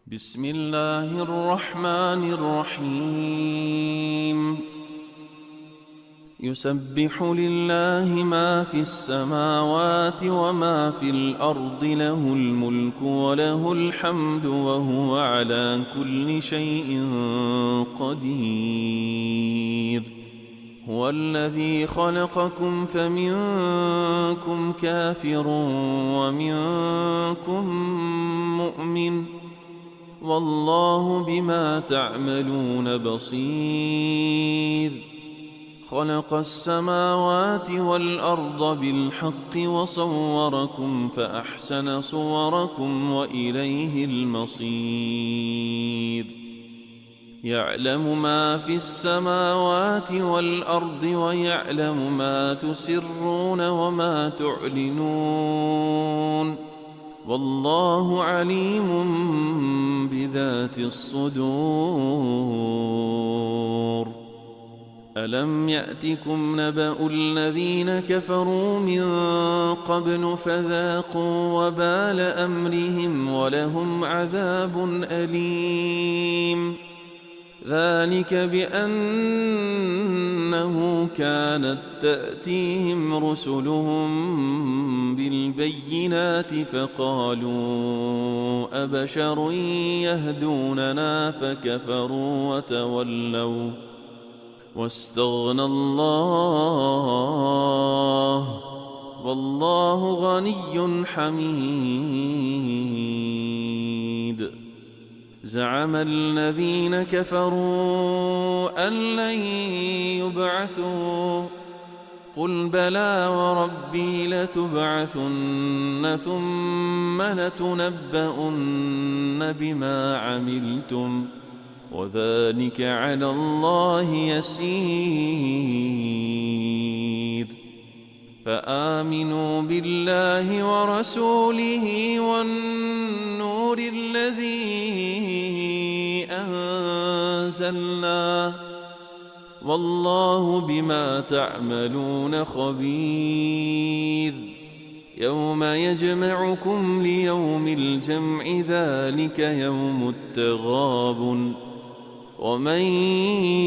بسم الله الرحمن الرحيم يسبح لله ما في السماوات وما في الأرض له الملك وله الحمد وهو على كل شيء قدير هو الذي خلقكم فمنكم كافر ومنكم مؤمن والله بما تعملون بصير خلق السماوات والأرض بالحق وصوركم فأحسن صوركم وإليه المصير يعلم ما في السماوات والأرض ويعلم ما تسرون وما تعلنون والله عليم بذات الصدور ألم يأتكم نبأ الذين كفروا من قبل فذاقوا وبال أمرهم ولهم عذاب أليم ذلك بأنه كانت تأتيهم رسلهم بالبينات فقالوا أبشر يهدوننا فكفروا وتولوا واستغنى الله والله غني حميد زعم الذين كفروا أن لن يبعثوا قل بلى وربي لتبعثن ثم لتنبؤن بما عملتم وذلك على الله يسير فآمنوا بالله ورسوله والنور الذي أنزلنا والله بما تعملون خبير يوم يجمعكم ليوم الجمع ذلك يوم التغابن ومن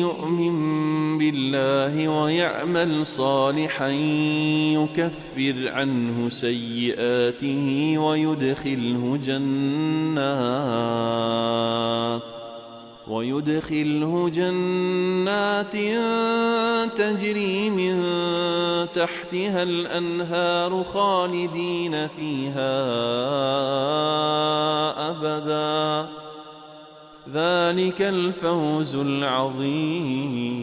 يؤمن بالله ويعمل صالحا يكفر عنه سيئاته ويدخله جنات تجري من تحتها الأنهار خالدين فيها أبدا ذلك الفوز العظيم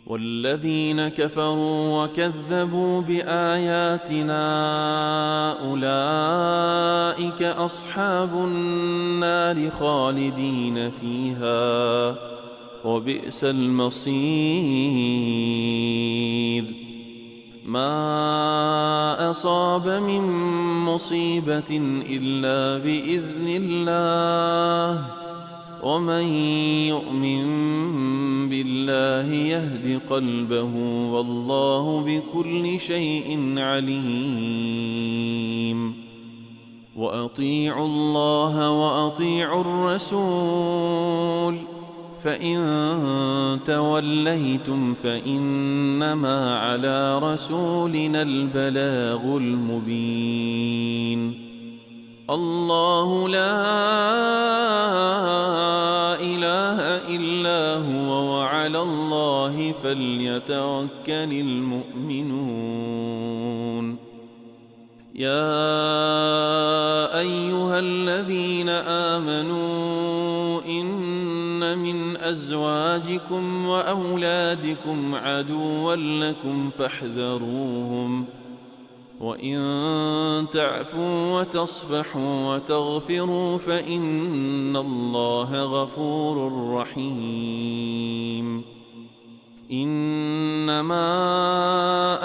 والذين كفروا وكذبوا بآياتنا أولئك أصحاب النار خالدين فيها وبئس المصير ما أصاب من مصيبة إلا بإذن الله ومن يؤمن بالله يهد قلبه والله بكل شيء عليم وأطيعوا الله وأطيعوا الرسول فإن توليتم فإنما على رسولنا البلاغ المبين الله لا إله إلا هو وعلى الله فليتوكل المؤمنون يا أيها الذين آمنوا إن من أزواجكم وأولادكم عدوا لكم فاحذروهم وإن تعفوا وتصفحوا وتغفروا فإن الله غفور رحيم إنما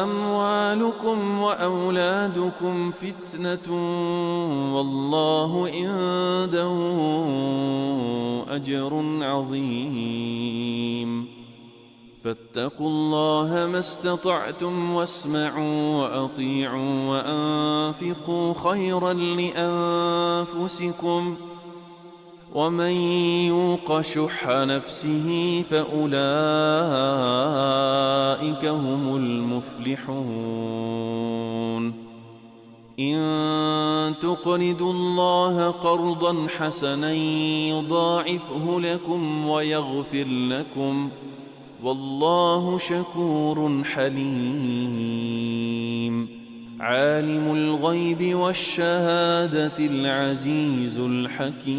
أموالكم وأولادكم فتنة والله عنده أجر عظيم فاتقوا الله ما استطعتم واسمعوا وأطيعوا وأنفقوا خيرا لأنفسكم ومن يوق شح نفسه فأولئك هم المفلحون إن تقرضوا الله قرضا حسنا يضاعفه لكم ويغفر لكم والله شكور حليم عالم الغيب والشهادة العزيز الحكيم